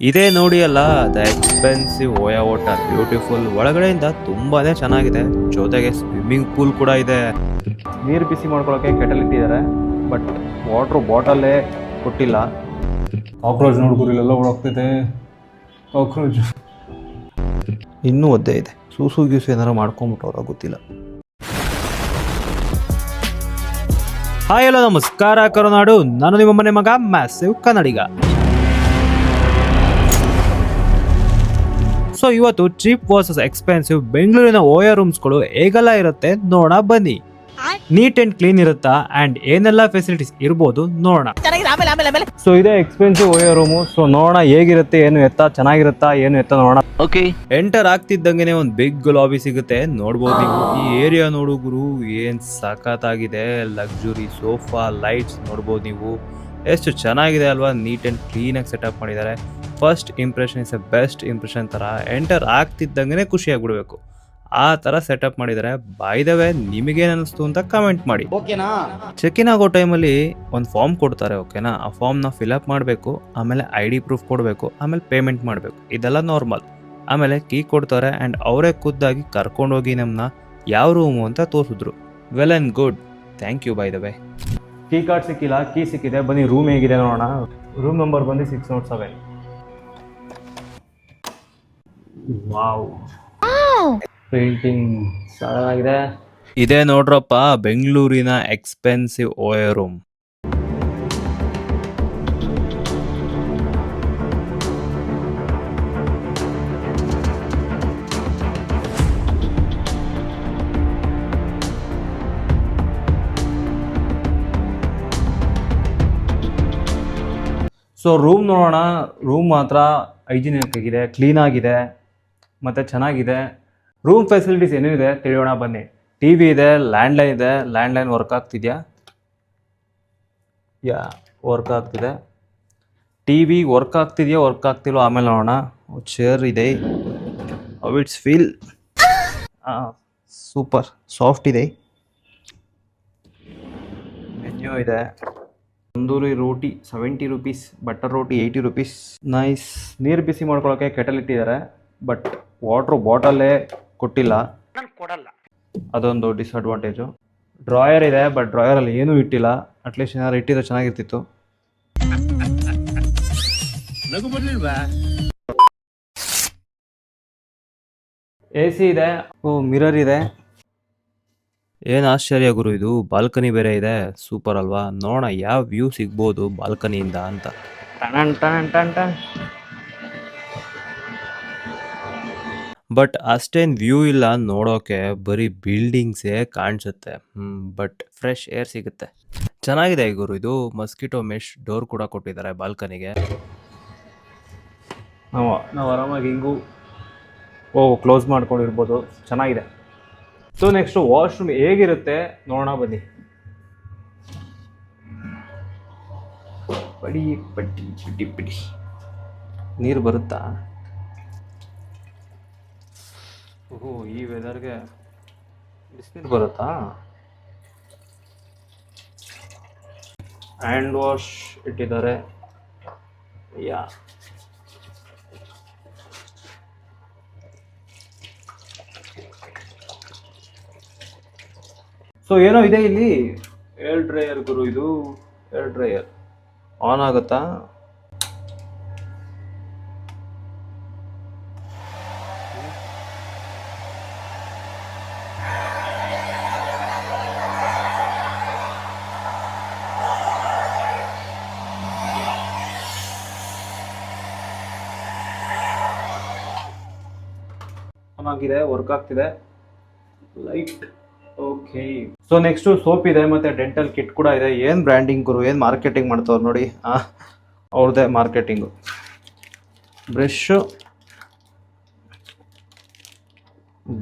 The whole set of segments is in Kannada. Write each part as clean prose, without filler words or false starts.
ಇದೇ ನೋಡಿ ಅಲ್ಲ ದ ಎಕ್ಸ್ಪೆನ್ಸಿವ್ ಓಯಾ ವಾಟರ್ ಬ್ಯೂಟಿಫುಲ್. ಒಳಗಡೆಯಿಂದ ತುಂಬಾನೇ ಚೆನ್ನಾಗಿದೆ, ಜೊತೆಗೆ ಸ್ವಿಮ್ಮಿಂಗ್ ಪೂಲ್ ಕೂಡ ಇದೆ. ನೀರು ಬಿಸಿ ಮಾಡ್ಕೊಳ್ಳೋಕೆ ಕೆಟಲ್ ಇಟ್ಟಿದ್ದಾರೆ, ಬಟ್ ವಾಟರ್ ಬಾಟಲೇ ಕೊಟ್ಟಿಲ್ಲ. ಕಾಕ್ರೋಚ್ ನೋಡ್ಕೊರಿ ಇಲ್ಲೆಲ್ಲ ಓಡಾಗ್ತೈತೆ ಕಾಕ್ರೋಚ್. ಇನ್ನೂ ಒದ್ದೆ ಇದೆ, ಸೂಸು ಗೀಸು ಏನಾರು ಮಾಡ್ಕೊಂಬಿಟ್ಟವ್ರ ಗೊತ್ತಿಲ್ಲ. ಹಾಯ್ ಹಲೋ ನಮಸ್ಕಾರ ಕರುನಾಡು, ನಾನು ನಿಮ್ಮ ಮನೆ ಮಗ ಮ್ಯಾಸಿವ್ ಕನ್ನಡಿಗ. ಸೊ ಇವತ್ತು ಚೀಪ್ ವರ್ಸಸ್ ಎಕ್ಸ್ಪೆನ್ಸಿವ್ ಬೆಂಗಳೂರಿನ ಓಯಾ ರೂಮ್ಸ್ಗಳು ಹೇಗೆಲ್ಲ ಇರುತ್ತೆ ನೋಡೋಣ ಬನ್ನಿ. ನೀಟ್ ಅಂಡ್ ಕ್ಲೀನ್ ಇರುತ್ತಾ ಅಂಡ್ ಏನೆಲ್ಲ ಫೆಸಿಲಿಟೀಸ್ ಇರ್ಬೋದು ನೋಡೋಣ. ಸೊ ಇದೇ ಎಕ್ಸ್ಪೆನ್ಸಿವ್ ಓಯಾ ರೂಮು. ಸೊ ನೋಡೋಣ ಹೇಗಿರುತ್ತೆ, ಏನು ಎತ್ತ ಚೆನ್ನಾಗಿರುತ್ತಾ ಏನು ಎತ್ತ ನೋಡೋಣ. ಓಕೆ, ಎಂಟರ್ ಆಗ್ತಿದ್ದಂಗೆನೆ ಒಂದು ಬಿಗ್ ಲಾಬಿ ಸಿಗುತ್ತೆ, ನೋಡ್ಬೋದು ನೀವು. ಈ ಏರಿಯಾ ನೋಡು ಗುರು, ಏನ್ ಸಖತ್ತಾಗಿದೆ. ಲಕ್ಸುರಿ ಸೋಫಾ, ಲೈಟ್ಸ್ ನೋಡ್ಬೋದು ನೀವು, ಎಷ್ಟು ಚೆನ್ನಾಗಿದೆ ಅಲ್ವಾ. ನೀಟ್ ಅಂಡ್ ಕ್ಲೀನ್ ಆಗಿ ಸೆಟಪ್ ಮಾಡಿದ್ದಾರೆ. First impression is A best impression ತರ ಎಂಟರ್ ಆಗ್ತಿದ್ದಂಗೆ ಖುಷಿ ಆಗ್ಬಿಡ್ಬೇಕು, ಆ ತರ ಸೆಟಪ್ ಮಾಡಿದ್ದಾರೆ. ಬೈ ದ ವೇ, ನಿಮಗೇನು ಅನಿಸ್ತು ಅಂತ ಕಮೆಂಟ್ ಮಾಡಿ. ಚೆಕ್ ಇನ್ ಆಗೋ ಟೈಮಲ್ಲಿ ಒಂದು ಫಾರ್ಮ್ ಕೊಡ್ತಾರೆ, ಓಕೆನಾ. ಆ ಫಾರ್ಮ್ನ ಫಿಲ್ಅಪ್ ಮಾಡಬೇಕು, ಆಮೇಲೆ ID ಪ್ರೂಫ್ ಕೊಡಬೇಕು, ಆಮೇಲೆ ಪೇಮೆಂಟ್ ಮಾಡಬೇಕು. ಇದೆಲ್ಲ ನಾರ್ಮಲ್. ಆಮೇಲೆ ಕೀ ಕೊಡ್ತಾರೆ ಆ್ಯಂಡ್ ಅವರೇ ಖುದ್ದಾಗಿ ಕರ್ಕೊಂಡೋಗಿ ನಮ್ಮನ್ನ ಯಾವ ರೂಮು ಅಂತ ತೋರಿಸಿದ್ರು. Well and good, thank you by the way. Key card ಸಿಕ್ಕಿಲ್ಲ, ಕೀ ಸಿಕ್ಕಿದೆ. ಬನ್ನಿ ರೂಮ್ ಹೇಗಿದೆ ನೋಡೋಣ. ರೂಮ್ ನಂಬರ್ ಬಂದು 607. ವಾವ್, ಪೇಂಟಿಂಗ್ ಚೆನ್ನಾಗಿದೆ. ಇದೇ ನೋಡ್ರಪ್ಪ ಬೆಂಗಳೂರಿನ ಎಕ್ಸ್ಪೆನ್ಸಿವ್ ಓಯಾ ರೂಮ್. ಸೊ ರೂಮ್ ನೋಡೋಣ. ರೂಮ್ ಮಾತ್ರ ಹೈಜಿನಿಕ್ ಆಗಿದೆ, ಕ್ಲೀನ್ ಆಗಿದೆ ಮತ್ತು ಚೆನ್ನಾಗಿದೆ. ರೂಮ್ ಫೆಸಿಲಿಟೀಸ್ ಏನೇನಿದೆ ತಿಳಿಯೋಣ ಬನ್ನಿ. TV ಇದೆ, ಲ್ಯಾಂಡ್ಲೈನ್ ಇದೆ. ಲ್ಯಾಂಡ್ಲೈನ್ ವರ್ಕ್ ಆಗ್ತಿದೆಯಾ? ವರ್ಕ್ ಆಗ್ತಿದೆ. TV ವರ್ಕ್ ಆಗ್ತಿದೆಯಾ ವರ್ಕ್ ಆಗ್ತಿಲ್ವ ಆಮೇಲೆ ನೋಡೋಣ. ಚೇರ್ ಇದೆ, ಇಟ್ಸ್ ಫೀಲ್ ಸೂಪರ್ ಸಾಫ್ಟ್ ಇದೆ. ಮೆನ್ಯೂ ಇದೆ. Tandoori roti 70 rupees, butter roti 80 rupees. Nice. ನೀರು ಬಿಸಿ ಮಾಡ್ಕೊಳ್ಳೋಕೆ ಕೆಟಲ್ ಇಟ್ಟಿದ್ದಾರೆ, ಬಟ್ ವಾಟ್ರ್ ಬಾಟಲೇ ಕೊಟ್ಟಿಲ್ಲ, ಅದೊಂದು ಡಿಸ್ಅಡ್ವಾಂಟೇಜು. ಡ್ರಾಯರ್ ಇದೆ, ಬಟ್ ಡ್ರಾಯರಲ್ಲಿ ಏನೂ ಇಟ್ಟಿಲ್ಲ. ಅಟ್ಲೀಸ್ಟ್ ಏನಾದ್ರು ಇಟ್ಟಿದ್ರೆ ಚೆನ್ನಾಗಿರ್ತಿತ್ತು. AC ಇದೆ, ಮಿರರ್ ಇದೆ. ಏನು ಆಶ್ಚರ್ಯ ಗುರು, ಇದು ಬಾಲ್ಕನಿ ಬೇರೆ ಇದೆ. ಸೂಪರ್ ಅಲ್ವಾ. ನೋಡೋಣ ಯಾವ ವ್ಯೂ ಸಿಗ್ಬೋದು ಬಾಲ್ಕನಿಯಿಂದ ಅಂತ. Ton ton ton ton. But ಅಷ್ಟೇನು ವ್ಯೂ ಇಲ್ಲ ನೋಡೋಕೆ, ಬರೀ ಬಿಲ್ಡಿಂಗ್ಸೇ ಕಾಣಿಸುತ್ತೆ. ಬಟ್ ಫ್ರೆಶ್ ಏರ್ ಸಿಗುತ್ತೆ. ಚೆನ್ನಾಗಿದೆ ಗುರು ಇದು. ಮಸ್ಕಿಟೋ ಮೆಶ್ ಡೋರ್ ಕೂಡ ಕೊಟ್ಟಿದ್ದಾರೆ ಬಾಲ್ಕನಿಗೆ. ನಾವು ಆರಾಮಾಗಿ ಹಿಂಗೂ ಕ್ಲೋಸ್ ಮಾಡ್ಕೊಂಡಿರ್ಬೋದು, ಚೆನ್ನಾಗಿದೆ. ಸೊ ನೆಕ್ಸ್ಟು ವಾಶ್ರೂಮ್ ಹೇಗಿರುತ್ತೆ ನೋಡೋಣ ಬನ್ನಿ. ಪಡಿ ಪಟ್ಟಿ ಪಿಡಿ ಪಿಡಿ ನೀರು ಬರುತ್ತಾ? ಈ ವೆದರ್ಗೆ ಬಿಸಿನೀರು ಬರುತ್ತಾ? ಹ್ಯಾಂಡ್ ವಾಶ್ ಇಟ್ಟಿದ್ದಾರೆ. ಯಾ, ಸೊ ಏನೋ ಇದೆ ಇಲ್ಲಿ. ಏರ್ ಡ್ರೈಯರ್ ಗುರು ಇದು. ಏರ್ ಡ್ರೈಯರ್ ಆನ್ ಆಗುತ್ತಾ? ಆನ್ ಆಗಿದೆ, ವರ್ಕ್ ಆಗ್ತಿದೆ. Light okay. So next soap ಇದೆ, ಮತ್ತೆ ಡೆಂಟಲ್ ಕಿಟ್ ಕೂಡ ಇದೆ. ಏನು ಬ್ರ್ಯಾಂಡಿಂಗ್ ಗುರು, ಏನು ಮಾರ್ಕೆಟಿಂಗ್ ಮಾಡ್ತವ್ರು ನೋಡಿ. ಅವ್ರದ್ದೇ ಮಾರ್ಕೆಟಿಂಗು. ಬ್ರಷ್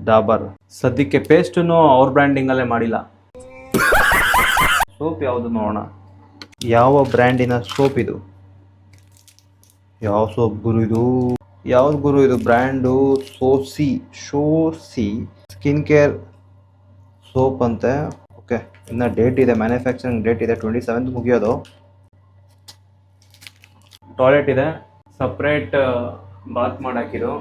ಡಾಬರ್. ಸದ್ಯಕ್ಕೆ ಪೇಸ್ಟನ್ನು ಅವ್ರ ಬ್ರ್ಯಾಂಡಿಂಗಲ್ಲೇ ಮಾಡಿಲ್ಲ. ಸೋಪ್ ಯಾವುದು ನೋಡೋಣ. ಯಾವ ಬ್ರ್ಯಾಂಡಿನ ಸೋಪ್ ಇದು? ಯಾವ ಸೋಪ್ ಗುರು ಇದು? ಯಾವ್ದು ಗುರು ಇದು ಬ್ರ್ಯಾಂಡು? ಶೋಸಿ ಸ್ಕಿನ್ ಕೇರ್ ಸೋಪ್ ಅಂತೆ. ಓಕೆ, ಇನ್ನು ಡೇಟ್ ಇದೆ, ಮ್ಯಾನುಫ್ಯಾಕ್ಚರಿಂಗ್ ಡೇಟ್ ಇದೆ 27 ಮುಗಿಯೋದು. ಟಾಯ್ಲೆಟ್ ಇದೆ, ಸಪ್ರೇಟ್ ಬಾತ್ ಮಾಡಾಕಿರು.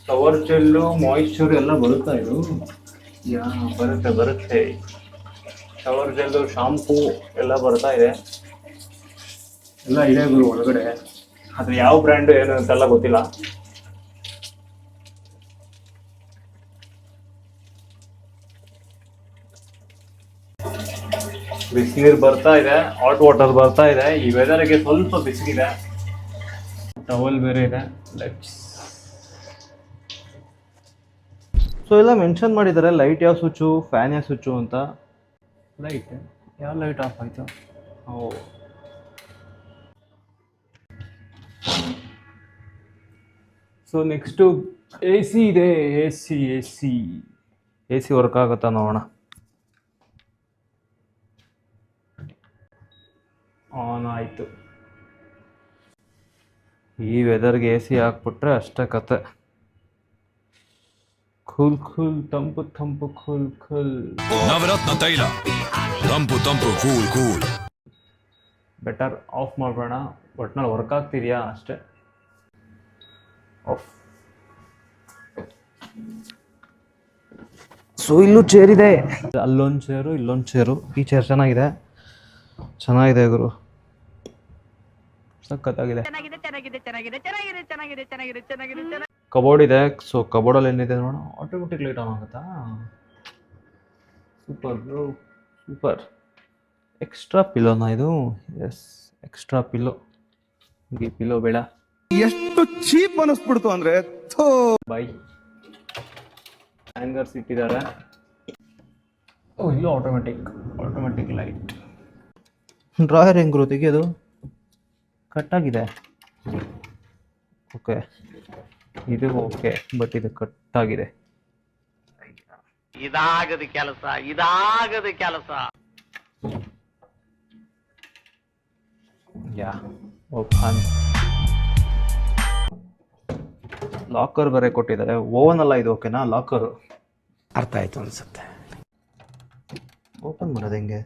ಶವರ್ ಜೆಲ್ಲು ಮಾಯಿಶ್ಚರ್ ಎಲ್ಲ ಬರುತ್ತಾ ಇದು? ಬರುತ್ತೆ. ಶವರ್ ಜೆಲ್ಲು ಶಾಂಪೂ ಎಲ್ಲ ಬರ್ತಾ ಇದೆ, ಎಲ್ಲ ಇದೆ ಗುರು ಒಳಗಡೆ. ಅದು ಯಾವ ಬ್ರ್ಯಾಂಡ್ ಏನು ಅಂತೆಲ್ಲ ಗೊತ್ತಿಲ್ಲ. ಬಿಸಿನೀರು ಬರ್ತಾ ಇದೆ, ಹಾಟ್ ವಾಟರ್ ಬರ್ತಾ ಇದೆ. ಈ ವೆದರ್ಗೆ ಸ್ವಲ್ಪ ಬಿಸಿಲಿದೆ. ಟವಲ್ ಬೇರೆ ಇದೆ. ಸೊ ಎಲ್ಲ ಮೆನ್ಷನ್ ಮಾಡಿದ್ದಾರೆ ಲೈಟ್ ಯಾವ ಸ್ವಿಚ್ಚು, ಫ್ಯಾನ್ ಯಾವ ಸ್ವಿಚ್ಚು ಅಂತ. ಲೈಟ್ ಯಾವ ಲೈಟ್ ಆಫ್ ಆಯ್ತು? ಓ, ಸೊ ನೆಕ್ಸ್ಟು ಎ ಸಿ ಇದೆ. ಎ ಸಿ ವರ್ಕ್ ಆಗುತ್ತಾ ನೋಡೋಣ. ಆನ್ ಆಯಿತು. ಈ ವೆದರ್ಗೆ ಎ ಸಿ ಹಾಕ್ಬಿಟ್ರೆ ಅಷ್ಟೇ ಕತೆ. ಕೂಲ್ ತಂಪು ಕೂಲ್. ನವರತ್ನ ತೈಲ ತಂಪು ಕೂಲ್. ಬೆಟರ್ ಆಫ್ ಮಾಡೋಣ. ಒಟ್ನಲ್ಲಿ ವರ್ಕ್ ಆಗ್ತಿದೆಯಾ ಅಷ್ಟೇ. ಆಫ್. ಸೊ ಇಲ್ಲೂ ಚೇರ್ ಇದೆ, ಅಲ್ಲೊಂದು ಚೇರು, ಇಲ್ಲೊಂದು ಚೇರು. ಈ ಚೇರ್ ಚೆನ್ನಾಗಿದೆ ಗುರು, ಸಖತ್ತಾಗಿದೆ. ಕಬೋರ್ಡ್ ಇದೆ. ಸೊ ಕಬೋರ್ಡಲ್ಲಿ ಏನಿದೆ ನೋಡೋಣ. ಆಟೋಮೆಟಿಕ್ ಲೈಟ್ ಆನ್ ಆಗುತ್ತಾ? ಸೂಪರ್. ಎಕ್ಸ್ಟ್ರಾ ಪಿಲೋನಾ ಇದು? Yes, extra pillow. ಈ ಪಿಲೋ ಬೇಡ. ಎಷ್ಟು ಚೀಪ್ ಅನಿಸ್ಬಿಡ್ತು ಅಂದ್ರೆ ಬೈ. ಹ್ಯಾಂಗರ್ಸ್ ಇಟ್ಟಿದ್ದಾರೆ. ಓ, ಇಲ್ಲೂ ಆಟೋಮೆಟಿಕ್ ಲೈಟ್. ಡ್ರಾಯರ್ ಹೆಂಗ್ರು ತೆಗಿಯೋದು? ಕಟ್ಟಾಗಿದೆ. ಓಕೆ, ಇದು ಓಕೆ, ಬಟ್ ಇದು ಕಟ್ಟಾಗಿದೆ. ಇದಾಗದ ಕೆಲಸ. ಯಾ, ಓಪನ್. ಲಾಕರ್ ಬೇರೆ ಕೊಟ್ಟಿದ್ದಾರೆ. ಓವನ್ ಅಲ್ಲ ಇದು, ಓಕೆನಾ? ಲಾಕರು ಅರ್ಥ ಆಯ್ತು ಅನ್ಸುತ್ತೆ. ಓಪನ್ ಮಾಡೋದು ಹೆಂಗೆ?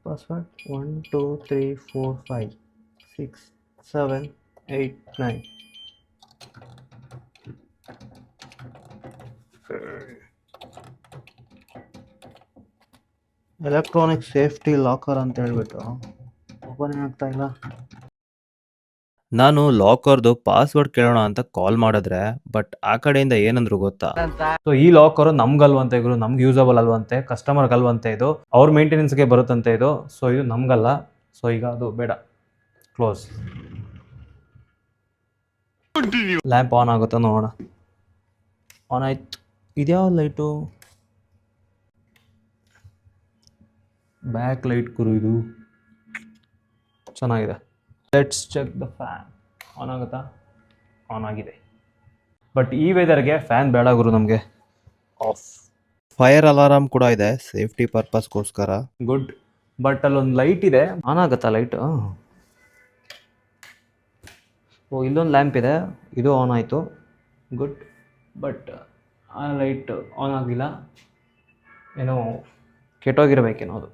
ಪಾಸ್ವರ್ಡ್ 1 2 3 4 5 6 7 8 9. ಎಲೆಕ್ಟ್ರಾನಿಕ್ ಸೇಫ್ಟಿ ಲಾಕರ್ ಅಂತ ಹೇಳ್ಬಿಟ್ಟು ಓಪನ್ ಆಗ್ತಾ ಇಲ್ಲ. ನಾನು ಲಾಕರ್ದು ಪಾಸ್ವರ್ಡ್ ಕೇಳೋಣ ಅಂತ ಕಾಲ್ ಮಾಡಿದ್ರೆ, ಬಟ್ ಆ ಕಡೆಯಿಂದ ಏನಂದ್ರು ಗೊತ್ತಾ? ಸೊ ಈ ಲಾಕರ್ ನಮ್ಗಲ್ವಂತೆ ಗುರು, ನಮ್ಗೆ ಯೂಸಬಲ್ ಅಲ್ವಂತೆ, ಕಸ್ಟಮರ್ಗೆ ಅಲ್ವಂತೆ. ಇದು ಅವ್ರ ಮೇಂಟೆನೆನ್ಸ್ಗೆ ಬರುತ್ತಂತೆ ಇದು. ಸೊ ಇದು ನಮ್ಗಲ್ಲ. ಸೊ ಈಗ ಅದು ಬೇಡ, ಕ್ಲೋಸ್. ಲ್ಯಾಂಪ್ ಆನ್ ಆಗುತ್ತಾ ನೋಡೋಣ. ಆನ್ ಆಯ್ತು. ಇದ್ಯಾವ ಲೈಟು? ಬ್ಯಾಕ್ ಲೈಟ್ ಗುರು ಇದು, ಚೆನ್ನಾಗಿದೆ. Let's check the fan. On ಆಗುತ್ತಾ? ಆನ್ ಆಗಿದೆ. ಬಟ್ ಈ ವೆದರ್ಗೆ ಫ್ಯಾನ್ ಬೇಡ ಗುರು ನಮಗೆ. ಆಫ್. ಫೈರ್ ಅಲಾರಾಮ್ ಕೂಡ ಇದೆ ಸೇಫ್ಟಿ ಪರ್ಪಸ್ಗೋಸ್ಕರ. ಗುಡ್. ಬಟ್ ಅಲ್ಲೊಂದು ಲೈಟ್ ಇದೆ. ಆನ್ ಆಗುತ್ತಾ ಲೈಟ್? ಓ, ಇಲ್ಲೊಂದು ಲ್ಯಾಂಪ್ ಇದೆ, ಇದು ಆನ್ ಆಯಿತು. ಗುಡ್. ಬಟ್ ಆ ಲೈಟ್ ಆನ್ ಆಗಿಲ್ಲ. ಏನೋ ಕೆಟ್ಟೋಗಿರ್ಬೇಕೇನೋ ಅದು.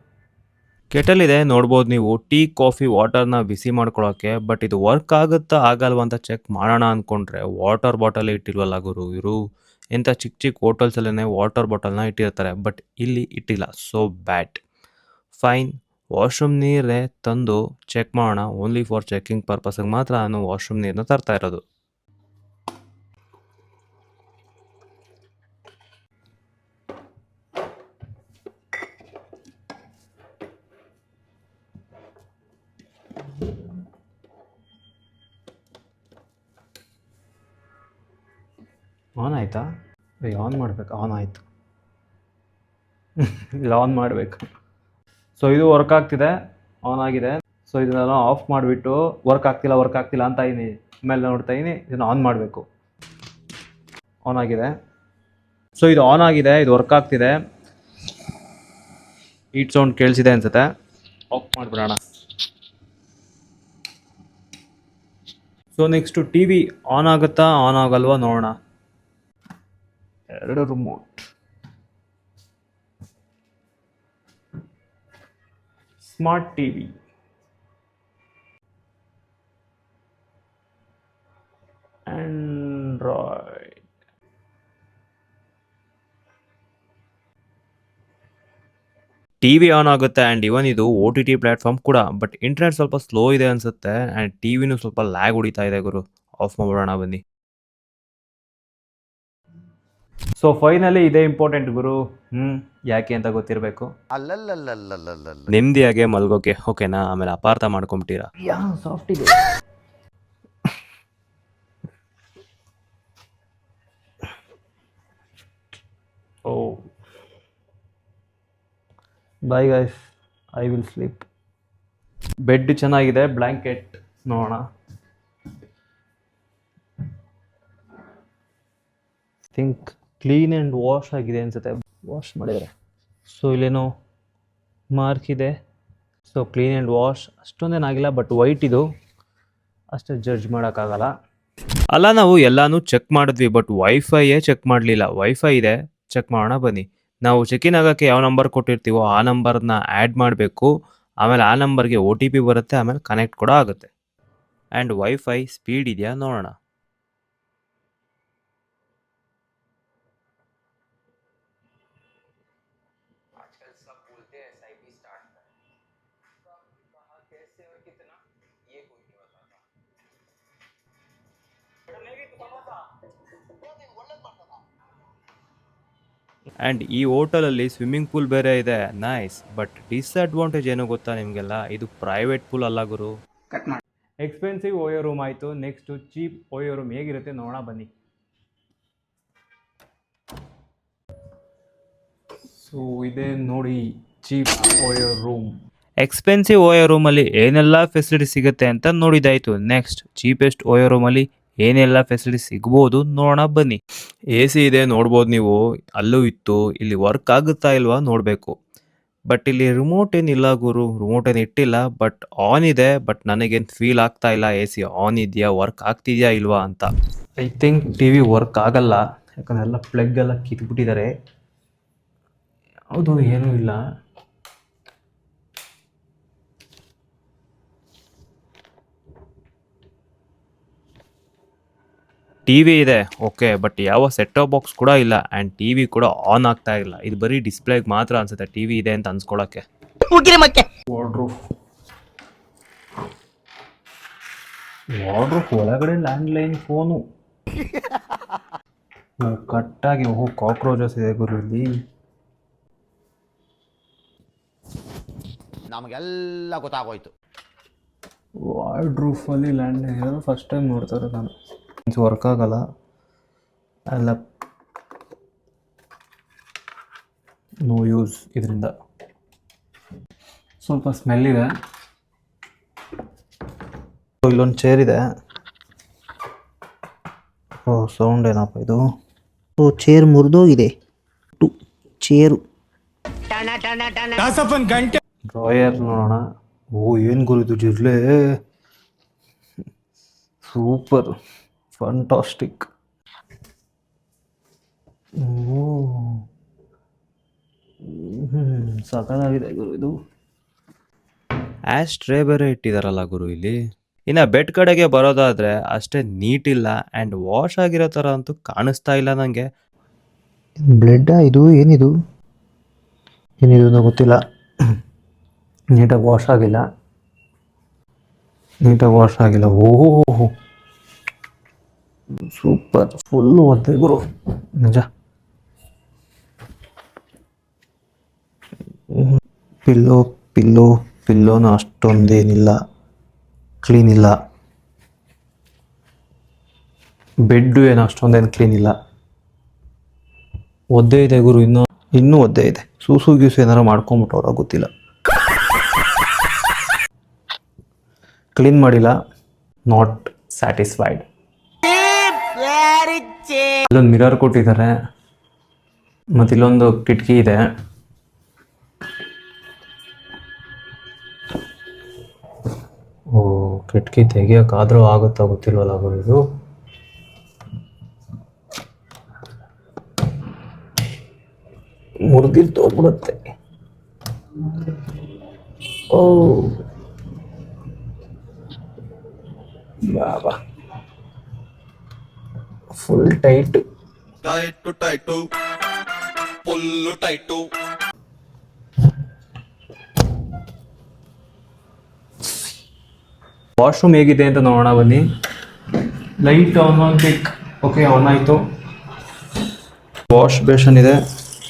ಕೆಟಲ್ ಇದೆ ನೋಡ್ಬೋದು ನೀವು, ಟೀ ಕಾಫಿ ವಾಟರ್ನ ಬಿಸಿ ಮಾಡ್ಕೊಳ್ಳೋಕ್ಕೆ. ಬಟ್ ಇದು ವರ್ಕ್ ಆಗುತ್ತಾ ಆಗಲ್ವಾ ಅಂತ ಚೆಕ್ ಮಾಡೋಣ ಅಂದ್ಕೊಂಡ್ರೆ ವಾಟರ್ ಬಾಟಲೇ ಇಟ್ಟಿಲ್ವಲ್ಲ ಗುರು ಇವರು. ಎಂಥ ಚಿಕ್ಕ ಹೋಟೆಲ್ಸಲ್ಲೇ ವಾಟರ್ ಬಾಟಲ್ನ ಇಟ್ಟಿರ್ತಾರೆ, ಬಟ್ ಇಲ್ಲಿ ಇಟ್ಟಿಲ್ಲ. ಸೊ ಬ್ಯಾಡ್. ಫೈನ್. ವಾಶ್ರೂಮ್ ನೀರೇ ತಂದು ಚೆಕ್ ಮಾಡೋಣ. ಓನ್ಲಿ ಫಾರ್ ಚೆಕಿಂಗ್ ಪರ್ಪಸ್ಗೆ ಮಾತ್ರ ನಾನು ವಾಶ್ರೂಮ್ ನೀರನ್ನ ತರ್ತಾ ಇರೋದು. ಆನ್ ಆಯಿತಾ? ಆನ್ ಮಾಡಬೇಕು. ಆನ್ ಆಯಿತು. ಇಲ್ಲ, ಆನ್ ಮಾಡಬೇಕು. ಸೊ ಇದು ವರ್ಕ್ ಆಗ್ತಿದೆ, ಆನ್ ಆಗಿದೆ. ಸೊ ಇದನ್ನೆಲ್ಲ ಆಫ್ ಮಾಡಿಬಿಟ್ಟು ವರ್ಕ್ ಆಗ್ತಿಲ್ಲ ಅಂತ ಇದೀನಿ, ಮೇಲೆ ನೋಡ್ತಾ ಇದೀನಿ. ಇದನ್ನು ಆನ್ ಮಾಡಬೇಕು. ಆನ್ ಆಗಿದೆ. ಸೊ ಇದು ಆನ್ ಆಗಿದೆ, ಇದು ವರ್ಕ್ ಆಗ್ತಿದೆ. ಹೀಟ್ ಸೌಂಡ್ ಕೇಳಿಸಿದೆ ಅನ್ಸುತ್ತೆ. ಆಫ್ ಮಾಡಿಬಿಡೋಣ. So so next T V on ಆಗುತ್ತಾ ಆನ್ ಆಗಲ್ವಾ ನೋಡೋಣ. 2 remote, smart T V, Android. T V on ಆಗುತ್ತೆ ಆ್ಯಂಡ್ ಇವನ್ ಇದು OTT ಪ್ಲ್ಯಾಟ್ಫಾರ್ಮ್ ಕೂಡ. ಬಟ್ ಇಂಟರ್ನೆಟ್ ಸ್ವಲ್ಪ ಸ್ಲೋ ಇದೆ ಅನಿಸುತ್ತೆ ಆ್ಯಂಡ್ ಟಿ ವಿನೂ ಸ್ವಲ್ಪ ಲ್ಯಾಗ್ ಹೊಡಿತಾ ಇದೆ ಗುರು. ಆಫ್ ಮಾಡ್ಬಿಡೋಣ ಬನ್ನಿ. ಸೊ ಫೈನಲಿ ಇದೇ ಇಂಪಾರ್ಟೆಂಟ್ ಗುರು. ಯಾಕೆ ಅಂತ ಗೊತ್ತಿರಬೇಕು. ನೆಮ್ಮದಿಯಾಗೆ ಮಲ್ಗೋಕೆ, ಓಕೆನಾ? ಆಮೇಲೆ ಅಪಾರ್ಥ ಮಾಡ್ಕೊಂಬಿಟ್ಟಿರಾ. ಸಾಫ್ಟ್ ಇದೆ. Oh bye guys, I will sleep. Bed ಚೆನ್ನಾಗಿದೆ, ಬ್ಲ್ಯಾಂಕೆಟ್ ನೋಡೋಣ. ಥಿಂಕ್ ಕ್ಲೀನ್ ಆ್ಯಂಡ್ ವಾಶ್ ಆಗಿದೆ ಅನ್ಸುತ್ತೆ, ವಾಶ್ ಮಾಡಿದರೆ. ಸೊ ಇಲ್ಲೇನೋ ಮಾರ್ಕ್ ಇದೆ. ಸೊ ಕ್ಲೀನ್ ಆ್ಯಂಡ್ ವಾಶ್ ಅಷ್ಟೊಂದೇನಾಗಿಲ್ಲ, ಬಟ್ ವೈಟ್ ಇದು ಅಷ್ಟೇ ಜಡ್ಜ್ ಮಾಡೋಕ್ಕಾಗಲ್ಲ. ಅಲ್ಲ, ನಾವು ಎಲ್ಲನೂ ಚೆಕ್ ಮಾಡಿದ್ವಿ, ಬಟ್ ವೈಫೈಯೇ ಚೆಕ್ ಮಾಡಲಿಲ್ಲ. ವೈಫೈ ಇದೆ, ಚೆಕ್ ಮಾಡೋಣ ಬನ್ನಿ. ನಾವು ಚೆಕ್-ಇನ್ ಆಗೋಕ್ಕೆ ಯಾವ ನಂಬರ್ ಕೊಟ್ಟಿರ್ತೀವೋ ಆ ನಂಬರ್ನ ಆ್ಯಡ್ ಮಾಡಬೇಕು. ಆಮೇಲೆ ಆ ನಂಬರ್ಗೆ OTP ಬರುತ್ತೆ, ಆಮೇಲೆ ಕನೆಕ್ಟ್ ಕೂಡ ಆಗುತ್ತೆ. ಆ್ಯಂಡ್ ವೈಫೈ ಸ್ಪೀಡ್ ಇದೆಯಾ ನೋಡೋಣ. ಆ್ಯಂಡ್ ಈ ಹೋಟೆಲಲ್ಲಿ ಸ್ವಿಮ್ಮಿಂಗ್ ಪೂಲ್ ಬೇರೆ ಇದೆ, ನೈಸ್. ಬಟ್ ಡಿಸ್ಅಡ್ವಾಂಟೇಜ್ ಏನು ಗೊತ್ತಾ ನಿಮಗೆಲ್ಲ? ಇದು ಪ್ರೈವೇಟ್ ಪೂಲ್ ಅಲ್ಲ ಗುರು. ಎಕ್ಸ್ಪೆನ್ಸಿವ್ ಓಯೋ ರೂಮ್ ಆಯಿತು. ನೆಕ್ಸ್ಟು ಚೀಪ್ ಓಯೋ ರೂಮ್ ಹೇಗಿರುತ್ತೆ ನೋಡೋಣ ಬನ್ನಿ. ಸೊ ಇದೆ ನೋಡಿ cheap OYO room. Expensive OYO ರೂಮಲ್ಲಿ ಏನೆಲ್ಲ ಫೆಸಿಲಿಟಿ ಸಿಗುತ್ತೆ ಅಂತ ನೋಡಿದಾಯಿತು. ನೆಕ್ಸ್ಟ್ ಚೀಪೆಸ್ಟ್ ಓಯೋ ರೂಮಲ್ಲಿ ಏನೆಲ್ಲ ಫೆಸಿಲಿಟಿ ಸಿಗ್ಬೋದು ನೋಡೋಣ ಬನ್ನಿ. AC ಇದೆ ನೋಡ್ಬೋದು ನೀವು, ಅಲ್ಲೂ ಇತ್ತು. ಇಲ್ಲಿ ವರ್ಕ್ ಆಗುತ್ತಾ ಇಲ್ವಾ ನೋಡಬೇಕು. ಬಟ್ ಇಲ್ಲಿ ರಿಮೋಟ್ ಏನಿಲ್ಲ ಗುರು, ರಿಮೋಟ್ ಏನು ಇಟ್ಟಿಲ್ಲ. ಬಟ್ ಆನ್ ಇದೆ, ಬಟ್ ನನಗೇನು ಫೀಲ್ ಆಗ್ತಾ ಇಲ್ಲ AC ಆನ್ ಇದೆಯಾ, ವರ್ಕ್ ಆಗ್ತಿದೆಯಾ ಇಲ್ವಾ ಅಂತ. ಐ ಥಿಂಕ್ TV ವರ್ಕ್ ಆಗಲ್ಲ, ಯಾಕಂದ್ರೆ ಎಲ್ಲ ಪ್ಲಗ್ ಎಲ್ಲ ಕಿತ್ಬಿಟ್ಟಿದ್ದಾರೆ. ಹೌದು, ಏನೂ ಇಲ್ಲ. TV ಇದೆ ಓಕೆ, ಬಟ್ ಯಾವ ಸೆಟ್ ಟಾಪ್ ಬಾಕ್ಸ್ ಕೂಡ ಇಲ್ಲ. ಆ್ಯಂಡ್ TV ಕೂಡ ಆನ್ ಆಗ್ತಾ ಇಲ್ಲ. ಇದು ಬರೀ ಡಿಸ್ಪ್ಲೇಗೆ ಮಾತ್ರ ಅನ್ಸುತ್ತೆ TV ಇದೆ ಅಂತ ಅನ್ಸ್ಕೊಳಕ್ಕೆ. ವಾರ್ಡ್ರೂಫ್ ಒಳಗಡೆ ಲ್ಯಾಂಡ್ಲೈನ್ ಫೋನು ಕಟ್ಟಾಗಿ. ಕಾಕ್ರೋಚಸ್ ಇದೆ ಗುರು ಇಲ್ಲಿ. ನಮಗೆಲ್ಲ ಗೊತ್ತಾಗೋಯ್ತು. ವಾರ್ಡ್ರೂಫಲ್ಲಿ ಲ್ಯಾಂಡ್ಲೈನ್ ಇರೋದು ಫಸ್ಟ್ ಟೈಮ್ ನೋಡ್ತಾ ಇರೋದು ನಾನು. ವರ್ಕ್ ಆಗಲ್ಲ ಅಲ್ಲ, ನೋ ಯೂಸ್ ಇದರಿಂದ. ಸ್ವಲ್ಪ ಸ್ಮೆಲ್ ಇದೆ. ಇಲ್ಲೊಂದು ಚೇರ್ ಇದೆ. ಓ ಸೌಂಡ್ ಏನಪ್ಪ ಇದು? ಓ ಚೇರ್ ಮುರಿದೋಗಿದೆ. ಚೇರು ಡ್ರಾಯರ್ ನೋಡೋಣ. ಓ ಏನು ಗುರು ಇದು ಜಿರ್ಲೆ, ಸೂಪರ್ ಫಂಟಾಸ್ಟಿಕ್. ಸಖತ್ತಾಗಿದೆ ಗುರು ಇದು. ಆ್ಯಶ್ ಟ್ರೇ ಬೇರೆ ಇಟ್ಟಿದಾರಲ್ಲ ಗುರು ಇಲ್ಲಿ. ಇನ್ನು ಬೆಡ್ ಕಡೆಗೆ ಬರೋದಾದರೆ ಅಷ್ಟೇ ನೀಟ್ ಇಲ್ಲ ಆ್ಯಂಡ್ ವಾಶ್ ಆಗಿರೋ ಥರ ಅಂತೂ ಕಾಣಿಸ್ತಾ ಇಲ್ಲ ನನಗೆ. ಬ್ಲೆಡ್ಡಾ ಇದು? ಏನಿದು ಅಂತ ಗೊತ್ತಿಲ್ಲ. ನೀಟಾಗಿ ವಾಶ್ ಆಗಿಲ್ಲ. ಓಹೋ ಸೂಪರ್, ಫುಲ್ಲು ಒದ್ದೆ ಗುರು ನಿಜ. ಪಿಲ್ಲೋನು ಅಷ್ಟೊಂದೇನಿಲ್ಲ, ಕ್ಲೀನ್ ಇಲ್ಲ. ಬೆಡ್ಡು ಏನು ಅಷ್ಟೊಂದೇನು ಕ್ಲೀನ್ ಇಲ್ಲ, ಒದ್ದೆ ಇದೆ ಗುರು. ಇನ್ನೂ ಒದ್ದೆ ಇದೆ. ಸೂಸು ಗೀಸು ಏನಾರು ಮಾಡ್ಕೊಂಬಿಟ್ಟವ್ರ ಗೊತ್ತಿಲ್ಲ. ಕ್ಲೀನ್ ಮಾಡಿಲ್ಲ, ನಾಟ್ ಸ್ಯಾಟಿಸ್ಫೈಡ್. ಇಲ್ಲೊಂದು ಮಿರರ್ ಕೊಟ್ಟಿದ್ದಾರೆ, ಮತ್ತು ಇಲ್ಲೊಂದು ಕಿಟಕಿ ಇದೆ. ಓ ಕಿಟಕಿ ತೆಗಿಯೋಕ್ಕಾದರೂ ಆಗುತ್ತಾ ಗೊತ್ತಿಲ್ವಲ್ಲ ಗುರು ಇದು. ಮುರಿದಿಲ್ ತೋಗ್ಬಿಡುತ್ತೆ. ಓ ಬಾಬಾ, ಫುಲ್ ಟೈಟ್. ವಾಶ್ರೂಮ್ ಹೇಗಿದೆ ಅಂತ ನೋಡೋಣ ಬನ್ನಿ. ಲೈಟ್ ಆನ್ ಆಗಬೇಕು. ಓಕೆ, ಆನ್ ಆಯಿತು. ವಾಶ್ ಬೇಷನ್ ಇದೆ.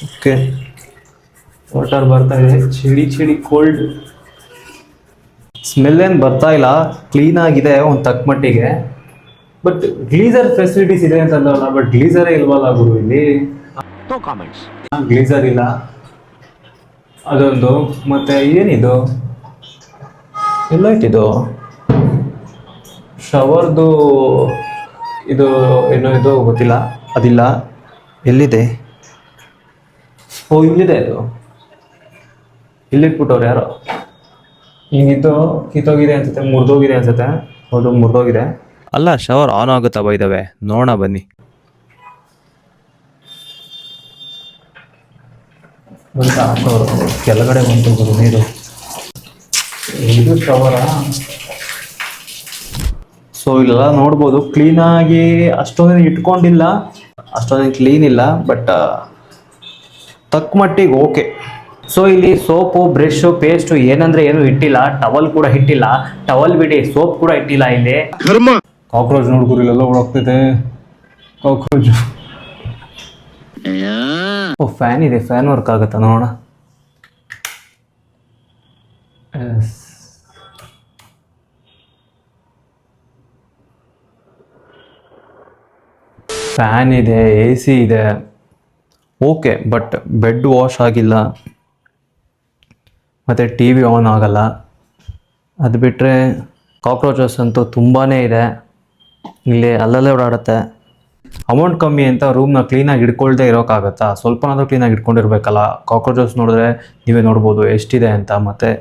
ಓಕೆ, ವಾಟರ್ ಬರ್ತಾ ಇದೆ. ಚಿಡಿ ಕೋಲ್ಡ್. ಸ್ಮೆಲ್ ಏನು ಬರ್ತಾ ಇಲ್ಲ, ಕ್ಲೀನಾಗಿದೆ ಒಂದು ತಕ್ಕ ಮಟ್ಟಿಗೆ. ಬಟ್ ಗ್ಲೀಸರ್ ಫೆಸಿಲಿಟೀಸ್ ಇದೆ ಅಂತ ಅಂದವಲ್ಲ, ಬಟ್ ಗ್ಲೀಸರೇ ಇಲ್ವಲ್ಲ ಗುರು ಇಲ್ಲಿ. ಗ್ಲೀಸರ್ ಇಲ್ಲ ಅದೊಂದು. ಮತ್ತೆ ಏನಿದು, ಎಲ್ಲೈತಿದು ಶವರ್ದು ಇದು ಏನೋ ಇದು ಗೊತ್ತಿಲ್ಲ, ಅದಿಲ್ಲ. ಎಲ್ಲಿದೆ? ಓ ಇಲ್ಲಿದೆ, ಇದು ಇಲ್ಲಿಟ್ಬಿಟ್ಟವ್ರು ಯಾರೋ. ಹಿಂಗಿದ್ದು ಕಿತ್ತೋಗಿದೆ ಅನ್ಸುತ್ತೆ, ಮುರಿದೋಗಿದೆ ಅನ್ಸುತ್ತೆ. ಹೌದು, ಮುರಿದೋಗಿದೆ. ಅಲ್ಲ, ಶವರ್ ಆನ್ ಆಗುತ್ತಾ ಬೈದವೆ, ನೋಡೋಣ ಬನ್ನಿ. ಕೆಳಗಡೆ ಬಂತು ಗುರು ನೀರು. ಇದು ಶವರಾ? ಸೊ ಇಲ್ಲೆಲ್ಲ ನೋಡ್ಬೋದು ಕ್ಲೀನಾಗಿ, ಅಷ್ಟೊಂದೇನು ಇಟ್ಕೊಂಡಿಲ್ಲ, ಅಷ್ಟೊಂದೇನು ಕ್ಲೀನ್ ಇಲ್ಲ, ಬಟ್ ತಕ್ಕ ಮಟ್ಟಿಗೆ ಓಕೆ. ಸೊ ಇಲ್ಲಿ ಸೋಪು, ಬ್ರಷು, ಪೇಸ್ಟು ಏನಂದ್ರೆ ಏನು ಇಟ್ಟಿಲ್ಲ. ಟವಲ್ ಕೂಡ ಇಟ್ಟಿಲ್ಲ. ಟವಲ್ ಬಿಡಿ, ಸೋಪ್ ಕೂಡ ಇಟ್ಟಿಲ್ಲ ಇಲ್ಲಿ. ಕಾಕ್ರೋಚ್ ನೋಡ್ಗುರು ಇಲ್ಲೆಲ್ಲ ಓಡಾಗ್ತಿದೆ. ಕಾಕ್ರೋಚ್. ಓ, ಫ್ಯಾನ್ ಇದೆ. ಫ್ಯಾನ್ ವರ್ಕ್ ಆಗುತ್ತಾ ನೋಡೋಣ. ಫ್ಯಾನ್ ಇದೆ, ಎ ಸಿ ಇದೆ. ಓಕೆ, ಬಟ್ ಬೆಡ್ ವಾಶ್ ಆಗಿಲ್ಲ, ಮತ್ತು ಟಿ ವಿ ಆನ್ ಆಗಲ್ಲ. ಅದು ಬಿಟ್ಟರೆ ಕಾಕ್ರೋಚಸ್ ಅಂತೂ ತುಂಬಾ ಇದೆ ಇಲ್ಲಿ, ಅಲ್ಲಲ್ಲೇ ಓಡಾಡುತ್ತೆ. ಅಮೌಂಟ್ ಕಮ್ಮಿ ಅಂತ ರೂಮ್ನ ಕ್ಲೀನಾಗಿ ಇಟ್ಕೊಳ್ದೆ ಇರೋಕ್ಕಾಗತ್ತಾ? ಸ್ವಲ್ಪನಾದರೂ ಕ್ಲೀನಾಗಿ ಇಟ್ಕೊಂಡಿರ್ಬೇಕಲ್ಲ. ಕಾಕ್ರೋಚಸ್ ನೋಡಿದ್ರೆ ನೀವೇ ನೋಡ್ಬೋದು ಎಷ್ಟಿದೆ ಅಂತ. ಮತ್ತು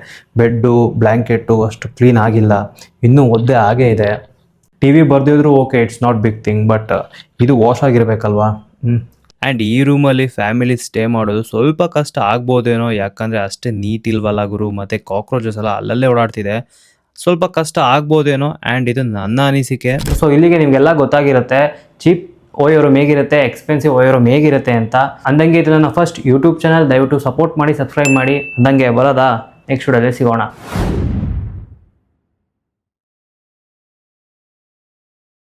ಬೆಡ್ಡು, ಬ್ಲ್ಯಾಂಕೆಟ್ಟು ಅಷ್ಟು ಕ್ಲೀನ್ ಆಗಿಲ್ಲ, ಇನ್ನೂ ಒದ್ದೆ ಆಗೇ ಇದೆ. ಟಿ ವಿ ಬರ್ದಿದ್ರು okay, it's not big thing, but ಇದು ವಾಶ್ ಆಗಿರಬೇಕಲ್ವಾ. ಆ್ಯಂಡ್ ಈ ರೂಮಲ್ಲಿ ಫ್ಯಾಮಿಲಿ ಸ್ಟೇ ಮಾಡೋದು ಸ್ವಲ್ಪ ಕಷ್ಟ ಆಗ್ಬೋದೇನೋ, ಯಾಕಂದರೆ ಅಷ್ಟೇ ನೀಟ್ ಇಲ್ವಲ್ಲ ಗುರು. ಮತ್ತು ಕಾಕ್ರೋಚಸ್ ಎಲ್ಲ ಅಲ್ಲಲ್ಲೇ ಓಡಾಡ್ತಿದೆ, ಸ್ವಲ್ಪ ಕಷ್ಟ ಆಗ್ಬೋದೇನೋ. ಆ್ಯಂಡ್ ಇದು ನನ್ನ ಅನಿಸಿಕೆ. ಸೊ ಇಲ್ಲಿಗೆ ನಿಮಗೆಲ್ಲ ಗೊತ್ತಾಗಿರುತ್ತೆ ಚೀಪ್ ಓಯೋ ರೂಮ್ ಹೇಗಿರುತ್ತೆ, ಎಕ್ಸ್ಪೆನ್ಸಿವ್ ಓಯೋ ರೂಮ್ ಹೇಗಿರುತ್ತೆ ಅಂತ. ಅಂದಂಗೆ ಇದು ನನ್ನ ಫಸ್ಟ್ ಯೂಟ್ಯೂಬ್ ಚಾನಲ್, ದಯವಿಟ್ಟು ಸಪೋರ್ಟ್ ಮಾಡಿ, ಸಬ್ಸ್ಕ್ರೈಬ್ ಮಾಡಿ. ಅಂದಂಗೆ ಬರೋದಾ, ನೆಕ್ಸ್ಟ್ ವಿಡಿಯೋದಲ್ಲಿ ಸಿಗೋಣ.